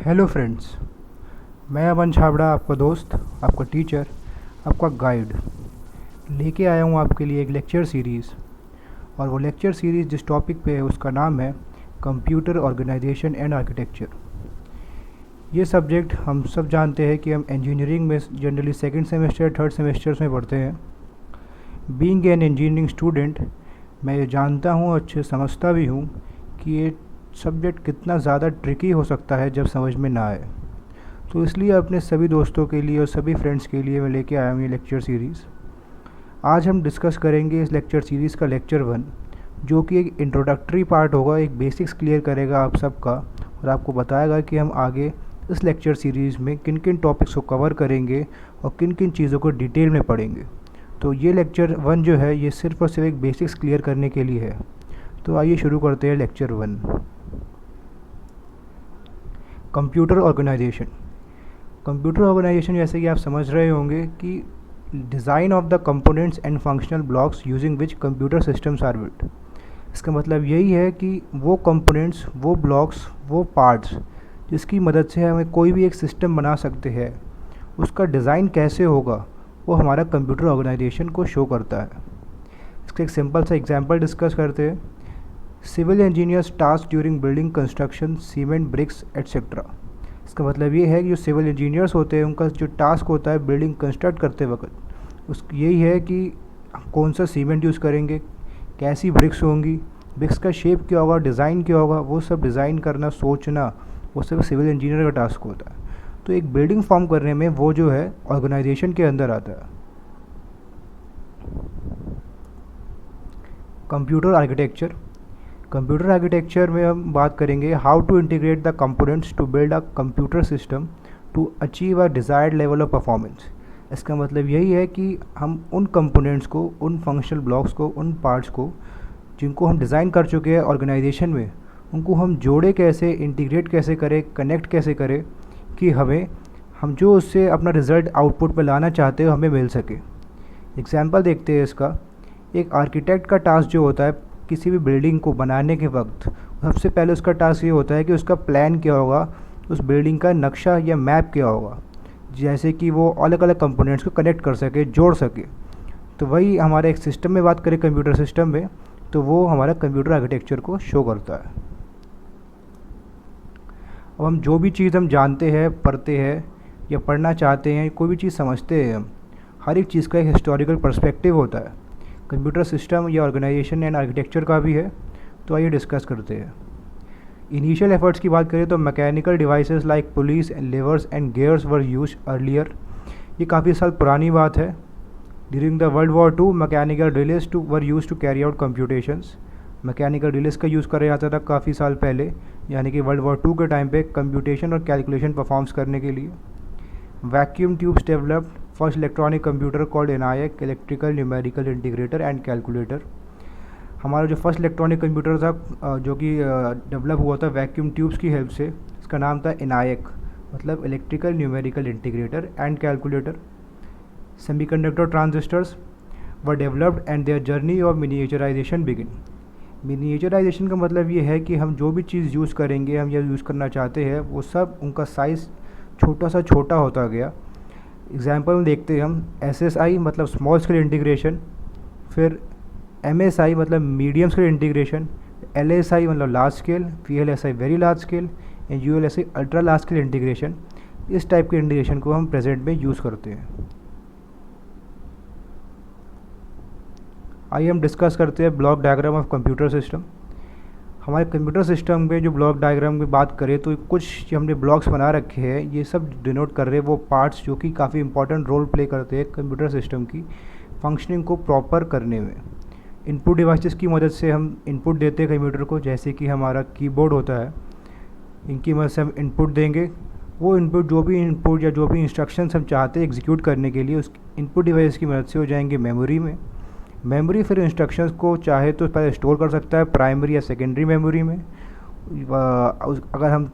Hello friends, मैं अमन छाबड़ा, आपका दोस्त, आपका टीचर, आपका गाइड लेके आया हूँ आपके लिए एक लेक्चर सीरीज़। और वो लेक्चर सीरीज़ जिस टॉपिक पे है उसका नाम है कंप्यूटर ऑर्गेनाइजेशन एंड आर्किटेक्चर। ये सब्जेक्ट हम सब जानते हैं कि हम इंजीनियरिंग में generally second semester third semesters में पढ़ते हैं। बीइंग एन इंजीनियरिंग स्टूडेंट, मैं ये जानता हूँ, अच्छे समझता भी हूँ कि ये सब्जेक्ट कितना ज़्यादा ट्रिकी हो सकता है जब समझ में ना आए। तो इसलिए अपने सभी दोस्तों के लिए और सभी फ्रेंड्स के लिए मैं लेके आया हूँ ये लेक्चर सीरीज़। आज हम डिस्कस करेंगे इस लेक्चर सीरीज़ का लेक्चर 1, जो कि एक इंट्रोडक्टरी पार्ट होगा, एक बेसिक्स क्लियर करेगा आप सबका और आपको बताएगा कि हम आगे इस लेक्चर सीरीज़ में किन किन टॉपिक्स को कवर करेंगे और किन किन चीज़ों को डिटेल में पढ़ेंगे। तो ये लेक्चर 1 जो है ये सिर्फ और सिर्फ एक बेसिक्स क्लियर करने के लिए है। तो आइए शुरू करते हैं lecture 1। Computer organisation. Computer organisation जैसे कि आप समझ रहे होंगे कि design of the components and functional blocks using which computer systems are built. इसका मतलब यही है कि वो कंपोनेंट्स, वो ब्लॉक्स, वो पार्ट्स जिसकी मदद से हमें कोई भी एक सिस्टम बना सकते हैं, उसका डिज़ाइन कैसे होगा वो हमारा कंप्यूटर ऑर्गेनाइजेशन को शो करता है। इसका एक सिंपल सा एग्जांपल डिस्कस करते हैं। Civil engineers task during building construction, cement, bricks etcetera. इसका मतलब ये है कि जो सिविल इंजीनियर्स होते हैं उनका जो टास्क होता है बिल्डिंग कंस्ट्रक्ट करते वक्त उस यही है कि कौन सा सीमेंट यूज़ करेंगे, कैसी ब्रिक्स होंगी, ब्रिक्स का शेप क्या होगा, डिज़ाइन क्या होगा, वो सब डिज़ाइन करना, सोचना, वो सब सिविल इंजीनियर का टास्क होता है। तो एक बिल्डिंग फॉर्म करने में वो जो है ऑर्गेनाइजेशन के अंदर आता है। Computer architecture. कंप्यूटर आर्किटेक्चर में हम बात करेंगे how to integrate the components to build a computer system to achieve a desired level of performance. इसका मतलब यही है कि हम उन कंपोनेंट्स को, उन फंक्शनल ब्लॉक्स को, उन पार्ट्स को जिनको हम डिज़ाइन कर चुके हैं ऑर्गेनाइजेशन में, उनको हम जोड़े कैसे, इंटीग्रेट कैसे करें, कनेक्ट कैसे करें कि हम जो उससे अपना रिज़ल्ट आउटपुट पर लाना चाहते हो हमें मिल सके। एग्जाम्पल देखते हैं इसका। एक आर्किटेक्ट का टास्क जो होता है किसी भी बिल्डिंग को बनाने के वक्त, सबसे पहले उसका टास्क ये होता है कि उसका प्लान क्या होगा, उस बिल्डिंग का नक्शा या मैप क्या होगा, जैसे कि वो अलग अलग कंपोनेंट्स को कनेक्ट कर सके, जोड़ सके। तो वही हमारे एक सिस्टम में बात करें, कंप्यूटर सिस्टम में, तो वो हमारा कंप्यूटर आर्किटेक्चर को शो करता है। अब हम जो भी चीज़ हम जानते हैं, पढ़ते हैं या पढ़ना चाहते हैं, कोई भी चीज़ समझते हैं, हम हर एक चीज़ का एक हिस्टोरिकल पर्सपेक्टिव होता है। कंप्यूटर सिस्टम या ऑर्गेनाइजेशन एंड आर्किटेक्चर का भी है। तो आइए डिस्कस करते हैं। इनिशियल एफर्ट्स की बात करें तो mechanical devices like pulleys and levers and gears were used earlier. ये काफ़ी साल पुरानी बात है। During the world war 2 mechanical relays were used to carry out computations. Mechanical relays का यूज़ करा जाता था काफ़ी साल पहले, यानी कि वर्ल्ड वॉर 2 के टाइम पे कंप्यूटेशन और कैलकुलेशन परफॉर्म्स करने के लिए। Vacuum tubes developed first electronic computer called ENIAC, electrical numerical integrator and calculator. हमारा जो फर्स्ट इलेक्ट्रॉनिक कंप्यूटर था जो कि डेवलप हुआ था वैक्यूम ट्यूब्स की हेल्प से, इसका नाम था ENIAC, मतलब electrical numerical integrator and calculator. Semiconductor transistors were developed and their journey of miniaturisation begin. Miniaturisation का मतलब ये है कि हम जो भी चीज़ यूज़ करेंगे, हम या यूज़ करना चाहते हैं, वो सब उनका साइज़ छोटा सा छोटा होता गया। एग्जाम्पल देखते हैं हम। SSI मतलब स्मॉल स्केल इंटीग्रेशन, फिर MSI मतलब मीडियम स्केल इंटीग्रेशन, LSI मतलब large scale, VLSI very large scale and ULSI ultra large scale integration. इस टाइप के इंटीग्रेशन को हम प्रेजेंट में यूज़ करते हैं। आइए हम डिस्कस करते हैं block diagram of computer system. हमारे कंप्यूटर सिस्टम में जो ब्लॉक डायग्राम की बात करें तो कुछ जो हमने ब्लॉक्स बना रखे हैं, ये सब डिनोट कर रहे हैं वो पार्ट्स जो कि काफ़ी इंपॉर्टेंट रोल प्ले करते हैं कंप्यूटर सिस्टम की फंक्शनिंग को प्रॉपर करने में। इनपुट डिवाइसेस की मदद से हम इनपुट देते हैं कंप्यूटर को, जैसे कि हमारा कीबोर्ड होता है, इनकी मदद से हम इनपुट देंगे। वो इनपुट या जो भी इंस्ट्रक्शंस हम चाहते हैं एग्जीक्यूट करने के लिए, उस इनपुट डिवाइस की मदद से हो जाएंगे मेमोरी में। मेमोरी फिर इंस्ट्रक्शंस को चाहे तो पहले स्टोर कर सकता है प्राइमरी या सेकेंडरी मेमोरी में। अगर हम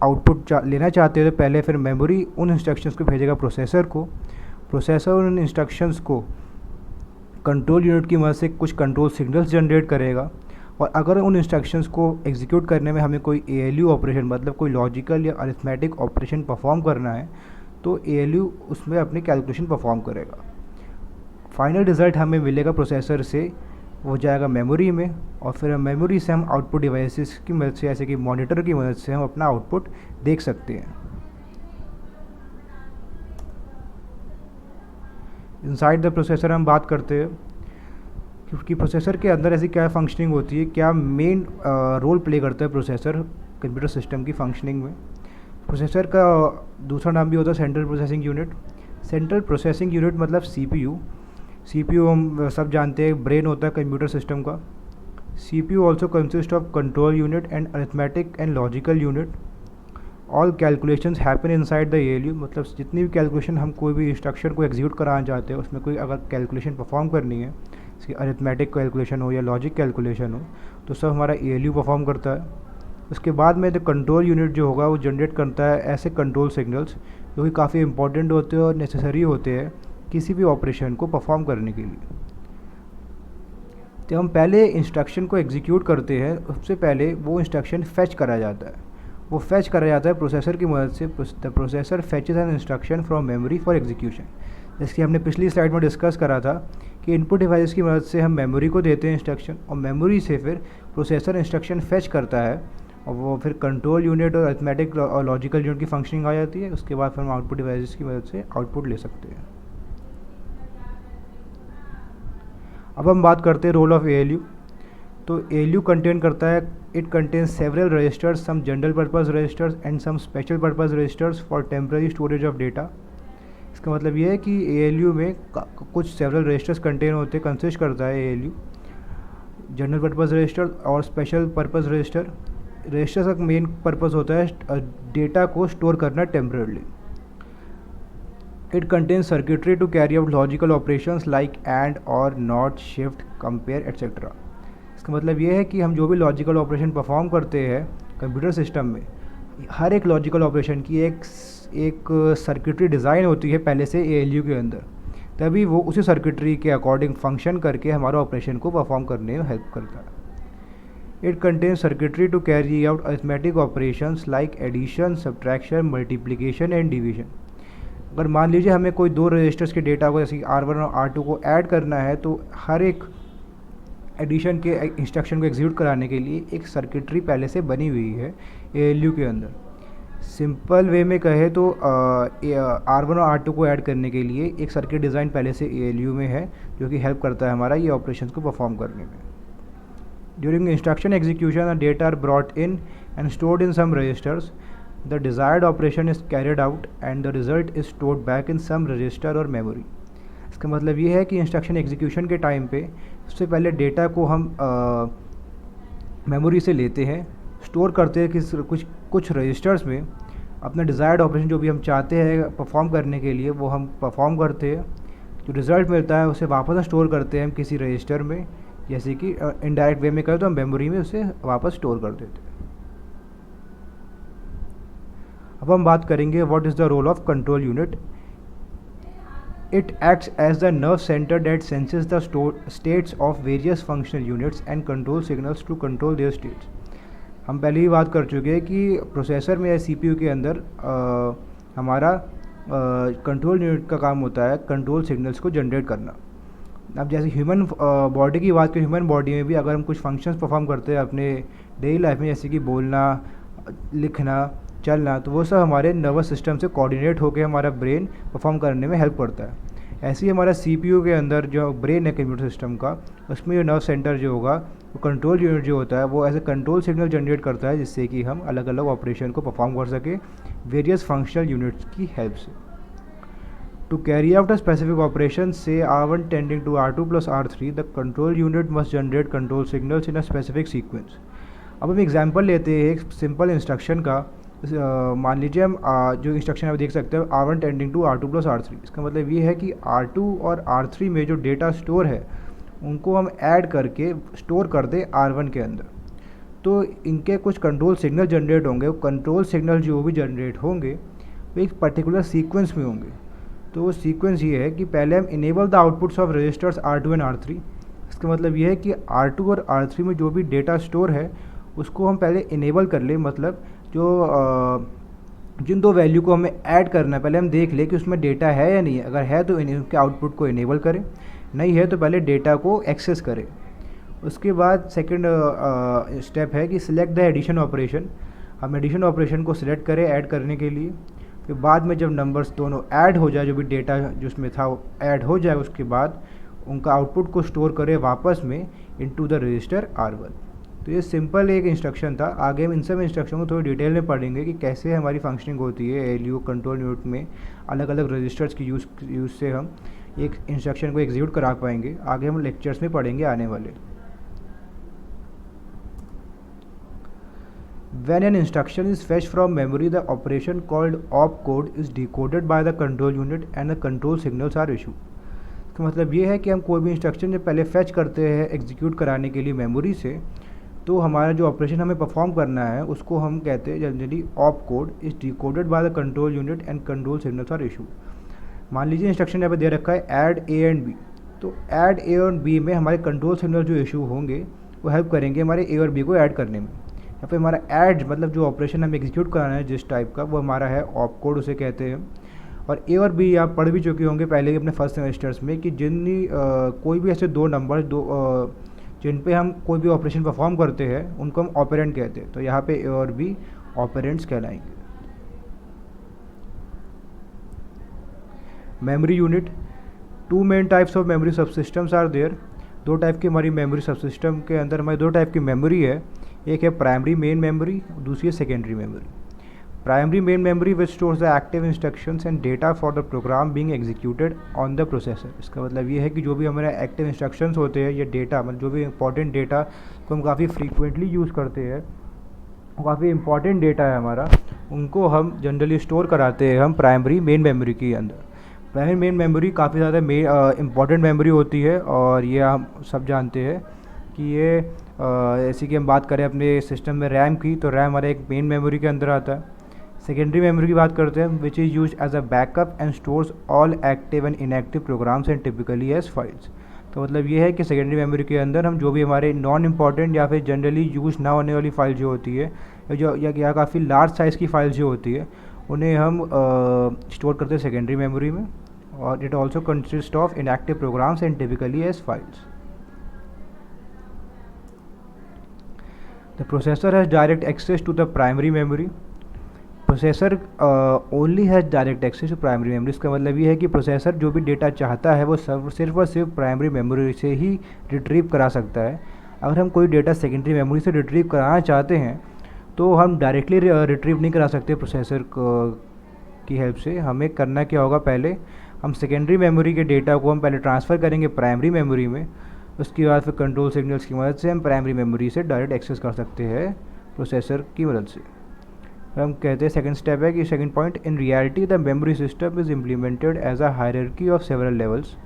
आउटपुट लेना चाहते हैं तो पहले फिर मेमोरी उन इंस्ट्रक्शंस को भेजेगा प्रोसेसर को। प्रोसेसर उन इंस्ट्रक्शंस को कंट्रोल यूनिट की मदद से कुछ कंट्रोल सिग्नल्स जनरेट करेगा और अगर उन इंस्ट्रक्शंस को एग्जीक्यूट करने में हमें कोई ALU ऑपरेशन मतलब कोई लॉजिकल या अरिथमेटिक ऑपरेशन परफॉर्म करना है तो ALU उसमें अपनी कैलकुलेशन परफॉर्म करेगा। फाइनल रिज़ल्ट हमें मिलेगा प्रोसेसर से, वो जाएगा मेमोरी में और फिर मेमोरी से हम आउटपुट डिवाइसेस की मदद से जैसे कि मॉनिटर की मदद से हम अपना आउटपुट देख सकते हैं। इनसाइड द प्रोसेसर हम बात करते हैं क्योंकि प्रोसेसर के अंदर ऐसी क्या फंक्शनिंग होती है, क्या मेन रोल प्ले करता है प्रोसेसर कंप्यूटर सिस्टम की फंक्शनिंग में। प्रोसेसर का दूसरा नाम भी होता है central processing unit. Central processing unit मतलब CPU हम सब जानते हैं ब्रेन होता है कंप्यूटर सिस्टम का। CPU also consist of control unit and arithmetic and logical unit. All calculations happen inside the ALU, मतलब जितनी भी कैलकुलेशन हम कोई भी इंस्ट्रक्शन को एग्जीक्यूट कराना चाहते हैं उसमें कोई अगर कैलकुलेशन परफॉर्म करनी है, इसकी अरिथमेटिक कैलकुलेशन हो या लॉजिक कैलकुलेशन हो, तो सब हमारा ALU परफॉर्म करता है। उसके बाद में द कंट्रोल यूनिट जो होगा वो जनरेट करता है ऐसे कंट्रोल सिग्नल्स जो कि काफ़ी इंपॉर्टेंट होते हैं और नेसेसरी होते हैं किसी भी ऑपरेशन को परफॉर्म करने के लिए। तो हम पहले इंस्ट्रक्शन को एग्जीक्यूट करते हैं, उससे पहले वो इंस्ट्रक्शन फेच करा जाता है। वो फेच करा जाता है प्रोसेसर की मदद से। The processor फेचेस an instruction from memory for execution. जैसे कि हमने पिछली स्लाइड में डिस्कस करा था कि इनपुट डिवाइस की मदद से हम मेमोरी को देते हैं इंस्ट्रक्शन और मेमोरी से फिर प्रोसेसर इंस्ट्रक्शन फेच करता है और वो फिर कंट्रोल यूनिट और अरिथमेटिक और लॉजिकल यूनिट की फंक्शनिंग आ जाती है। उसके बाद फिर हम आउटपुट डिवाइस की मदद से आउटपुट ले सकते हैं। अब हम बात करते हैं रोल ऑफ ALU। तो ALU कंटेन करता है, it contains several registers, some general purpose registers and some special purpose registers for temporary storage of data. इसका मतलब ये है कि ALU में कुछ सेवरल रजिस्टर्स कंटेन होते, कंसिस्ट करता है ALU। जनरल पर्पस रजिस्टर और स्पेशल पर्पस रजिस्टर। रजिस्टर्स का मेन पर्पस होता है डेटा को स्टोर करना temporarily. It contains circuitry to carry out logical operations like and और नॉट, शिफ्ट, कंपेयर एट्सेट्रा। इसका मतलब ये है कि हम जो भी लॉजिकल ऑपरेशन परफॉर्म करते हैं कंप्यूटर सिस्टम में, हर एक लॉजिकल ऑपरेशन की एक सर्किटरी डिज़ाइन होती है पहले से ALU के अंदर, तभी वो उसी सर्किटरी के अकॉर्डिंग फंक्शन करके हमारा ऑपरेशन को परफॉर्म करने में हेल्प करता है। It contains circuitry to carry out arithmetic operations like addition, subtraction, multiplication and division. अगर मान लीजिए हमें कोई दो रजिस्टर्स के डेटा को जैसे R1 और R2 को ऐड करना है, तो हर एक एडिशन के इंस्ट्रक्शन को एग्जीक्यूट कराने के लिए एक सर्किटरी पहले से बनी हुई है ALU के अंदर। सिंपल वे में कहे तो R1 और R2 को ऐड करने के लिए एक सर्किट डिज़ाइन पहले से ALU में है जो कि हेल्प करता है हमारा ये ऑपरेशंस को परफॉर्म करने में। During instruction execution the data are brought in and stored in some registers. The desired operation is carried out and the result is stored back in some register और memory। इसका मतलब ये है कि instruction execution के time पे सबसे पहले डेटा को हम मेमोरी से लेते हैं, स्टोर करते हैं कि कुछ रजिस्टर्स में अपना डिज़ायर्ड ऑपरेशन जो भी हम चाहते हैं परफॉर्म करने के लिए वो हम परफॉर्म करते हैं। जो रिज़ल्ट मिलता है उसे वापस स्टोर करते हैं हम किसी रजिस्टर में, जैसे कि इनडायरेक्ट वे में करें तो हम मेमोरी में उसे वापस स्टोर कर देते हैं। अब हम बात करेंगे what is the role of control unit. It acts as the nerve center that senses the states of various functional units and control signals to control their states. हम पहले ही बात कर चुके हैं कि प्रोसेसर में या CPU के अंदर हमारा कंट्रोल यूनिट का काम होता है कंट्रोल सिग्नल्स को जनरेट करना। अब जैसे ह्यूमन बॉडी की बात करें, ह्यूमन बॉडी में भी अगर हम कुछ फंक्शंस परफॉर्म करते हैं अपने डेली लाइफ में, जैसे कि बोलना, लिखना, चलना, तो वो सब हमारे नर्वस सिस्टम से कोऑर्डिनेट होकर हमारा ब्रेन परफॉर्म करने में हेल्प करता है। ऐसे ही हमारा CPU के अंदर जो ब्रेन है कंप्यूटर सिस्टम का, उसमें जो नर्व सेंटर जो होगा वो कंट्रोल यूनिट जो होता है वो ऐसे कंट्रोल सिग्नल जनरेट करता है जिससे कि हम अलग अलग ऑपरेशन को परफॉर्म कर सकें वेरियस फंक्शनल यूनिट्स की हेल्प से। To carry out a specific operation से R1 tending to R2 plus R3 the control unit must generate control signals in a specific sequence. अब हम एग्जाम्पल लेते हैं एक सिंपल इंस्ट्रक्शन का। मान लीजिए हम जो इंस्ट्रक्शन आप देख सकते हैं R1 tending to R2 plus R3। इसका मतलब ये है कि R2 और R3 में जो डेटा स्टोर है उनको हम ऐड करके स्टोर कर दें R1 के अंदर, तो इनके कुछ कंट्रोल सिग्नल जनरेट होंगे। वो कंट्रोल सिग्नल जो भी जनरेट होंगे वो एक पर्टिकुलर सीक्वेंस में होंगे। तो वो सीक्वेंस ये है कि पहले हम enable the outputs of registers R2 and R3। इसका मतलब ये है कि R2 और R3 में जो भी डेटा स्टोर है उसको हम पहले इनेबल कर ले, मतलब जो जिन दो वैल्यू को हमें ऐड करना है पहले हम देख ले कि उसमें डेटा है या नहीं है। अगर है तो उनके आउटपुट को इनेबल करें, नहीं है तो पहले डेटा को एक्सेस करें। उसके बाद सेकंड स्टेप है कि सिलेक्ट द एडिशन ऑपरेशन। हम एडिशन ऑपरेशन को सिलेक्ट करें ऐड करने के लिए। फिर बाद में जब नंबर्स दोनों ऐड हो जाए, जो भी डेटा जो उसमें था वो ऐड हो जाए, उसके बाद उनका आउटपुट को स्टोर करें वापस में इनटू द रजिस्टर R1। तो ये सिंपल एक इंस्ट्रक्शन था। आगे हम इन सब इंस्ट्रक्शन को थोड़ी डिटेल में पढ़ेंगे कि कैसे हमारी फंक्शनिंग होती है ALU कंट्रोल यूनिट में। अलग अलग रजिस्टर्स की यूज़ से हम एक इंस्ट्रक्शन को एग्जीक्यूट करा पाएंगे। आगे हम लेक्चर्स में पढ़ेंगे आने वाले। When an instruction is fetched from memory, the operation called opcode is decoded by the control unit and the control signals are issued। तो मतलब ये है कि हम कोई भी इंस्ट्रक्शन जब पहले फैच करते हैं एग्जीक्यूट कराने के लिए मेमोरी से, तो हमारा जो ऑपरेशन हमें परफॉर्म करना है उसको हम कहते हैं generally op code is decoded by the control unit and control signals are issue. मान लीजिए इंस्ट्रक्शन यहाँ पे दे रखा है ऐड A एंड B, तो ऐड A और B में हमारे कंट्रोल सिग्नल जो इशू होंगे वो हेल्प करेंगे हमारे A और B को ऐड करने में। यहाँ पे हमारा ऐड मतलब जो ऑपरेशन हमें एग्जीक्यूट कराना है जिस टाइप का, वो हमारा है ऑप कोड उसे कहते हैं। और A और B आप पढ़ भी चुके होंगे पहले ही अपने फर्स्ट सेमेस्टर्स में कि कोई भी ऐसे दो नंबर जिन पे हम कोई भी ऑपरेशन परफॉर्म करते हैं उनको हम ऑपरेंड कहते हैं। तो यहाँ पे A और B ऑपरेंड्स कहलाएंगे। Memory unit, two main types of memory subsystems are there. दो टाइप की हमारी मेमोरी सबसिस्टम के अंदर हमारी दो टाइप की मेमोरी है। एक है प्राइमरी मेन मेमोरी, दूसरी है secondary memory. Primary main memory which stores the active instructions and data for the program being executed on the processor. इसका मतलब ये है कि जो भी हमारे एक्टिव इंस्ट्रक्शंस होते हैं या डेटा, मतलब जो भी इंपॉर्टेंट डेटा को हम काफ़ी फ्रीक्वेंटली यूज़ करते हैं, काफ़ी इंपॉर्टेंट डेटा है हमारा, उनको हम जनरली स्टोर कराते हैं हम प्राइमरी मेन मेमोरी के अंदर। प्राइमरी मेन मेमोरी काफ़ी ज़्यादा इंपॉर्टेंट मेमोरी होती है और ये हम सब जानते हैं कि ये ऐसी कि हम बात करें अपने सिस्टम में रैम की, तो रैम हमारे एक मेन मेमोरी के अंदर आता है। सेकेंडरी मेमोरी की बात करते हैं which is use as a backup and stores all active and inactive programs and typically as files. तो मतलब ये है कि सेकेंडरी मेमोरी के अंदर हम जो भी हमारे नॉन इम्पॉर्टेंट या फिर जनरली यूज ना होने वाली फाइल जो होती है या काफ़ी लार्ज साइज़ की फाइल जो होती है उन्हें हम स्टोर करते हैं सेकेंडरी मेमोरी में। और it also consist of inactive programs and typically as files. The processor has direct access to the primary memory. Processor only has direct access to primary memory. इसका मतलब ये है कि प्रोसेसर जो भी डेटा चाहता है वो सिर्फ और सिर्फ प्राइमरी मेमोरी से ही रिट्रीव करा सकता है। अगर हम कोई डेटा सेकेंडरी मेमोरी से रिट्रीव कराना चाहते हैं तो हम डायरेक्टली रिट्रीव नहीं करा सकते प्रोसेसर की हेल्प से। हमें करना क्या होगा, पहले हम सेकेंडरी मेमोरी के डेटा को हम पहले ट्रांसफ़र करेंगे प्राइमरी मेमोरी में, उसके बाद फिर कंट्रोल सिग्नल्स की मदद से हम प्राइमरी मेमोरी से डायरेक्ट एक्सेस कर सकते हैं प्रोसेसर की मदद से। हम कहते हैं सेकंड स्टेप है कि second point, in reality the memory system is implemented as a hierarchy of several levels,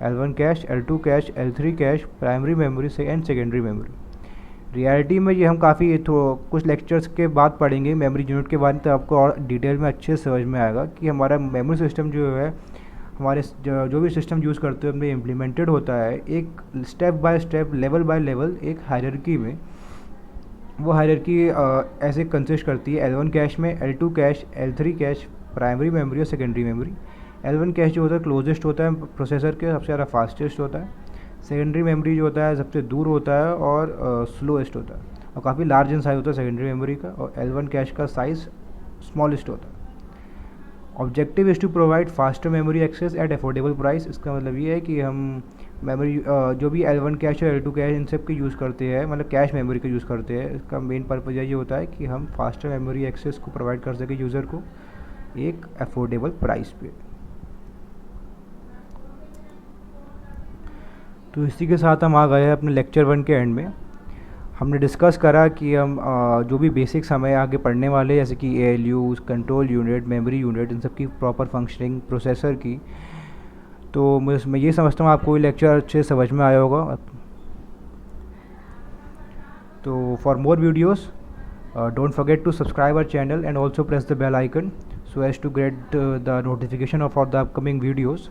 L1 cache, L2 cache, L3 cache, primary memory से एंड सेकेंडरी मेमोरी। रियलिटी में ये हम काफ़ी कुछ लेक्चर्स के बाद पढ़ेंगे मेमोरी यूनिट के बाद, तो आपको और डिटेल में अच्छे से समझ में आएगा कि हमारा मेमोरी सिस्टम जो है हमारे जो भी सिस्टम यूज़ करते हैं उनमें इम्प्लीमेंटेड होता है एक step by step, level by level, एक हायरार्की में। वो हायरार्की ऐसे कंसिस्ट करती है L1 कैश में L2 cache, L3 cache, primary memory और सेकेंडरी मेमोरी। L1 कैश जो होता है क्लोजेस्ट होता है प्रोसेसर के, सबसे ज़्यादा फास्टेस्ट होता है। सेकेंडरी मेमोरी जो होता है सबसे दूर होता है और स्लोएस्ट होता है और काफ़ी लार्ज इन साइज़ होता है सेकेंडरी मेमोरी का। और L1 कैश का साइज़ स्मॉलेस्ट होता है। Objective is to provide faster memory access at affordable price. इसका मतलब ये है कि हम मेमोरी जो भी L1 कैश और L2 कैश इन सब की यूज़ करते हैं, मतलब कैश मेमोरी का यूज़ करते हैं, इसका मेन पर्पज़ ये होता है कि हम फास्टर मेमोरी एक्सेस को प्रोवाइड कर सकें यूज़र को एक अफोर्डेबल प्राइस पे। तो इसी के साथ हम आ गए हैं अपने लेक्चर 1 के एंड में। हमने डिस्कस करा कि हम जो भी बेसिक्स हमें आगे पढ़ने वाले जैसे कि ALU, control unit, memory unit, इन सब की प्रॉपर फंक्शनिंग प्रोसेसर की, तो मैं ये समझता हूँ आपको ये लेक्चर अच्छे समझ में आया होगा। तो for more videos don't forget to subscribe our channel and also press the bell icon so as to get the notification of all the upcoming videos.